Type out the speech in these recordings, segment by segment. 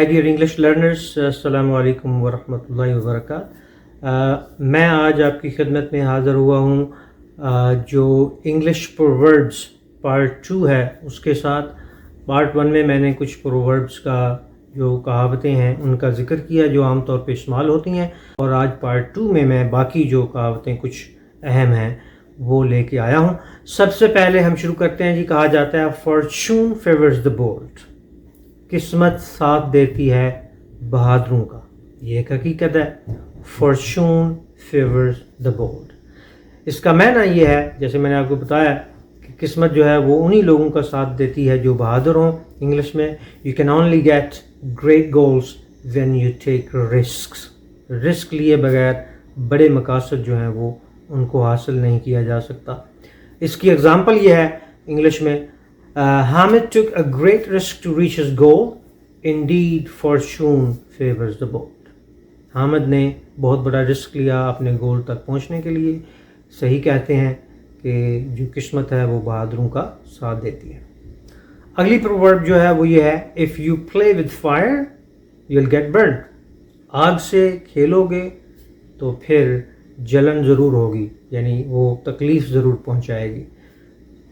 Dear English learners, السلام علیکم ورحمۃ اللہ وبرکاتہ۔ میں آج آپ کی خدمت میں حاضر ہوا ہوں جو انگلش پرووربس پارٹ 2 ہے اس کے ساتھ۔ پارٹ 1 میں میں نے کچھ پرووربس کا جو کہاوتیں ہیں ان کا ذکر کیا جو عام طور پہ استعمال ہوتی ہیں، اور آج پارٹ 2 میں باقی جو کہاوتیں کچھ اہم ہیں وہ لے کے آیا ہوں۔ سب سے پہلے ہم شروع کرتے ہیں جی، کہا جاتا ہے فارچون فیورز دا بولڈ، قسمت ساتھ دیتی ہے بہادروں کا۔ یہ ایک حقیقت ہے، فارچون فیورز دا بولڈ۔ اس کا معنی یہ ہے، جیسے میں نے آپ کو بتایا کہ قسمت جو ہے وہ انہی لوگوں کا ساتھ دیتی ہے جو بہادر ہوں۔ انگلش میں you can only get great goals when you take risks. Risk لیے بغیر بڑے مقاصد جو ہیں وہ ان کو حاصل نہیں کیا جا سکتا۔ اس کی اگزامپل یہ ہے انگلش میں، Hamid took a great risk to reach his goal. Indeed, fortune favors the bold. Hamid نے بہت بڑا رسک لیا اپنے گول تک پہنچنے کے لیے۔ صحیح کہتے ہیں کہ جو قسمت ہے وہ بہادروں کا ساتھ دیتی ہے۔ اگلی پروورب جو ہے وہ یہ ہے، If you play with fire, you'll get burnt. آگ سے کھیلو گے تو پھر جلن ضرور ہوگی، یعنی وہ تکلیف ضرور پہنچائے گی۔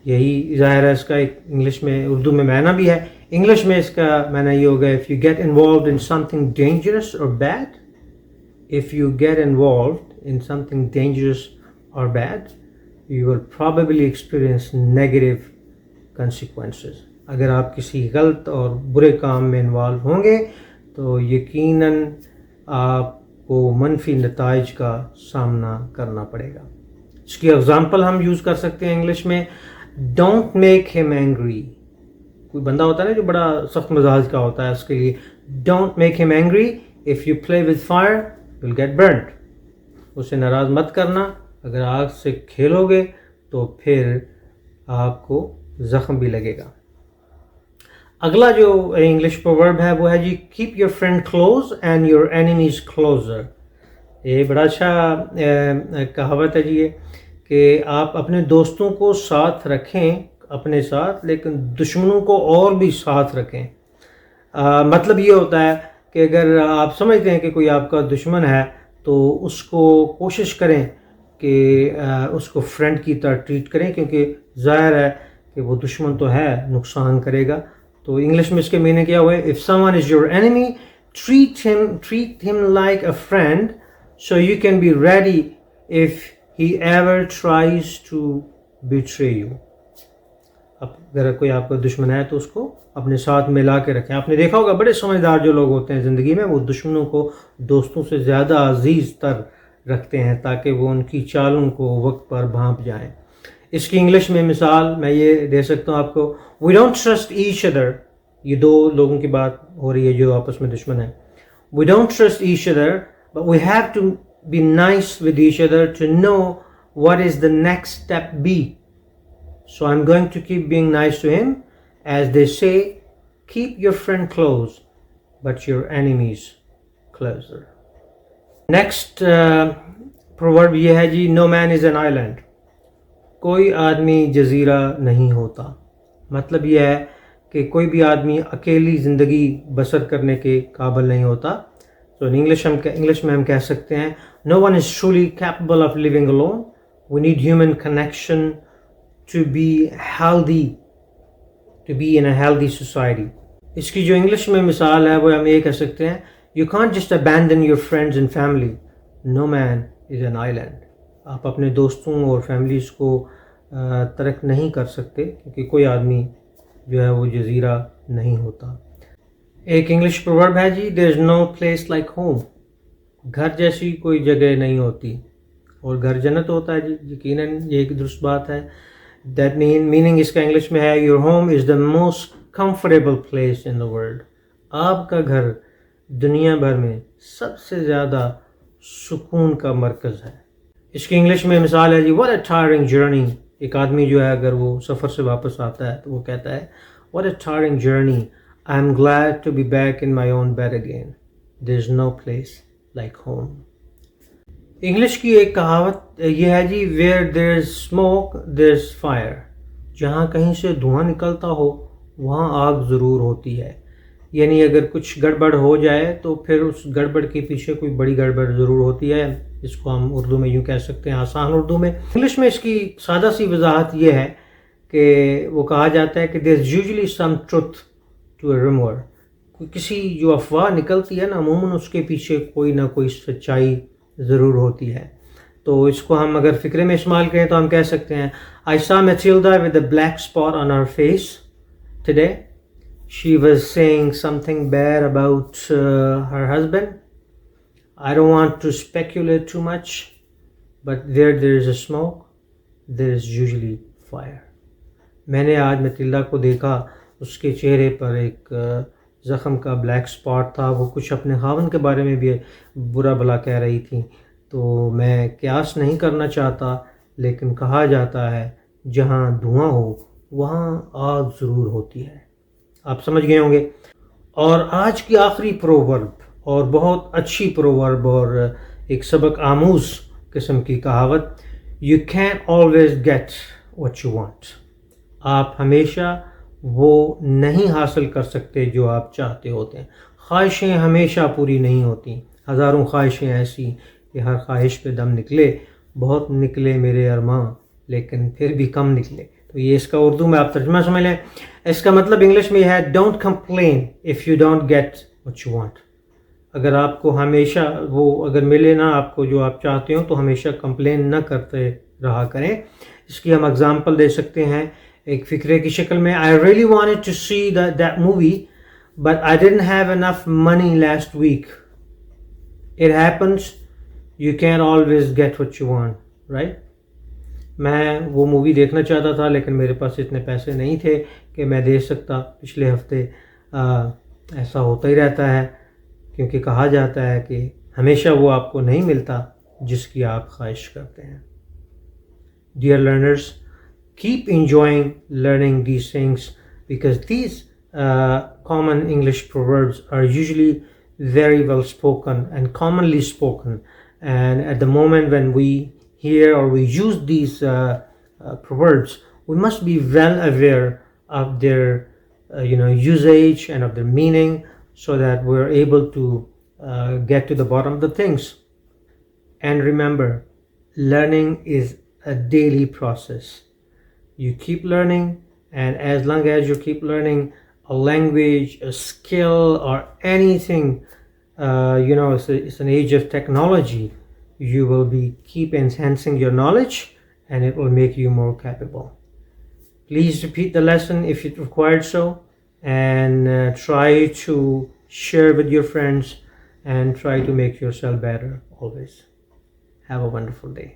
یہی ظاہر ہے اس کا ایک انگلش میں، اردو میں معنی بھی ہے۔ انگلش میں اس کا معنی یہ ہوگا، if you get involved in something dangerous or bad, if you get involved in something dangerous or bad, you will probably experience negative consequences. اگر آپ کسی غلط اور برے کام میں انوالو ہوں گے تو یقیناً آپ کو منفی نتائج کا سامنا کرنا پڑے گا۔ اس کی اگزامپل ہم یوز کر سکتے ہیں انگلش میں، ڈونٹ میک ہم اینگری۔ کوئی بندہ ہوتا ہے نا جو بڑا سخت مزاج کا ہوتا ہے، اس کے لیے don't make him angry, if you play with fire you will get burnt. اسے ناراض مت کرنا، اگر آگ سے کھیلو گے تو پھر آپ کو زخم بھی لگے گا۔ اگلا جو انگلش پروورب ہے وہ ہے جی، keep your friend close and your enemies closer. یہ بڑا اچھا کہاوت ہے جی یہ، کہ آپ اپنے دوستوں کو ساتھ رکھیں اپنے ساتھ، لیکن دشمنوں کو اور بھی ساتھ رکھیں۔ مطلب یہ ہوتا ہے کہ اگر آپ سمجھتے ہیں کہ کوئی آپ کا دشمن ہے تو اس کو کوشش کریں کہ اس کو فرینڈ کی طرح ٹریٹ کریں، کیونکہ ظاہر ہے کہ وہ دشمن تو ہے، نقصان کرے گا۔ تو انگلش میں اس کے معنی کیا ہوئے، if someone is your enemy, treat him like a friend so you can be ready if he ever tries to betray you. اب اگر کوئی آپ کا دشمن ہے تو اس کو اپنے ساتھ ملا کے رکھیں۔ آپ نے دیکھا ہوگا بڑے سمجھدار جو لوگ ہوتے ہیں زندگی میں، وہ دشمنوں کو دوستوں سے زیادہ عزیز تر رکھتے ہیں تاکہ وہ ان کی چالوں کو وقت پر بھانپ جائیں۔ اس کی انگلش میں مثال میں یہ دے سکتا ہوں آپ کو، we don't trust each other۔ یہ دو لوگوں کی بات ہو رہی ہے جو آپس میں دشمن ہیں۔ we don't trust each other but we have to be nice with each other to know what is the next step be. So I'm going to keep being nice to him. As they say, keep your friend close but your enemies closer. Next proverb یہ ہے جی، no man is an island. کوئی آدمی جزیرہ نہیں ہوتا۔ مطلب یہ ہے کہ کوئی بھی آدمی اکیلی زندگی بسر کرنے کے قابل نہیں ہوتا۔ تو انگلش میں ہم کہہ سکتے ہیں، no one is truly capable of living alone. We need human connection to be healthy, to be in a healthy society. اس کی جو انگلش میں مثال ہے وہ ہم یہ کہہ سکتے ہیں، you can't just abandon your friends and family. No man is an island. آپ اپنے دوستوں اور فیملیز کو ترک نہیں کر سکتے، کیونکہ کوئی آدمی جو ہے وہ جزیرہ نہیں ہوتا۔ ایک انگلش پروورب ہے جی، there is no place like home. گھر جیسی کوئی جگہ نہیں ہوتی، اور گھر جنت ہوتا ہے جی، یقیناً یہ ایک درست بات ہے۔ that meaning اس کا انگلش میں ہے، your home is the most comfortable place in the world. آپ کا گھر دنیا بھر میں سب سے زیادہ سکون کا مرکز ہے۔ اس کی انگلش میں مثال ہے جی، what a tiring journey. ایک آدمی جو ہے اگر وہ سفر سے واپس آتا ہے تو وہ کہتا ہے، what a tiring journey. I am glad to be back in my own bed again. There's no place like home. English کی ایک کہاوت یہ ہے جی، where there's smoke there's fire. جہاں کہیں سے دھواں نکلتا ہو وہاں آگ ضرور ہوتی ہے۔ یعنی اگر کچھ گڑبڑ ہو جائے تو پھر اس گڑبڑ کے پیچھے کوئی بڑی گڑبڑ ضرور ہوتی ہے. اس کو ہم اردو میں یوں کہہ سکتے ہیں, آسان اردو میں. انگلش میں اس کی سادہ سی وضاحت یہ ہے کہ وہ کہا جاتا ہے کہ there is usually some truth to a rumour. کسی جو افواہ نکلتی ہے نا, عموماً اس کے پیچھے کوئی نہ کوئی سچائی ضرور ہوتی ہے. تو اس کو ہم اگر فکرے میں استعمال کریں تو ہم کہہ سکتے ہیں I saw Matilda with a black spot on her face today. She was saying something bad about her husband. I don't want to speculate too much, but where there is a smoke, there is usually fire. میں نے آج متلدا کو دیکھا, اس کے چہرے پر ایک زخم کا بلیک سپاٹ تھا. وہ کچھ اپنے خاوند کے بارے میں بھی برا بھلا کہہ رہی تھی. تو میں قیاس نہیں کرنا چاہتا, لیکن کہا جاتا ہے جہاں دھواں ہو وہاں آگ ضرور ہوتی ہے. آپ سمجھ گئے ہوں گے. اور آج کی آخری پروورب, اور بہت اچھی پروورب اور ایک سبق آموز قسم کی کہاوت, you can always get what you want. آپ ہمیشہ وہ نہیں حاصل کر سکتے جو آپ چاہتے ہوتے ہیں. خواہشیں ہمیشہ پوری نہیں ہوتی. ہزاروں خواہشیں ایسی کہ ہر خواہش پہ دم نکلے, بہت نکلے میرے ارماں لیکن پھر بھی کم نکلے. تو یہ اس کا اردو میں آپ ترجمہ سمجھ لیں. اس کا مطلب انگلش میں یہ ہے, don't complain if you don't get what you want. اگر آپ کو ہمیشہ وہ اگر ملے نا آپ کو جو آپ چاہتے ہو تو ہمیشہ کمپلین نہ کرتے رہا کریں. اس کی ہم اگزامپل دے سکتے ہیں ایک فکرے کی شکل میں. I really wanted to see that movie but I didn't have enough money last week. It happens. You can't always get what you want, right? میں وہ مووی دیکھنا چاہتا تھا لیکن میرے پاس اتنے پیسے نہیں تھے کہ میں دیکھ سکتا. پچھلے ہفتے ایسا ہوتا ہی رہتا ہے, کیونکہ کہا جاتا ہے کہ ہمیشہ وہ آپ کو نہیں ملتا جس کی آپ خواہش کرتے ہیں. Dear learners, keep enjoying learning these things because these common English proverbs are usually very well spoken and commonly spoken. And at the moment when we hear or we use these proverbs, we must be well aware of their usage and of their meaning, so that we're able to get to the bottom of the things. And remember, learning is a daily process. You keep learning, and as long as you keep learning a language, a skill, or anything, it's an age of technology. You will keep enhancing your knowledge, and it will make you more capable. Please repeat the lesson if it required so, and try to share with your friends, and try to make yourself better always. Have a wonderful day.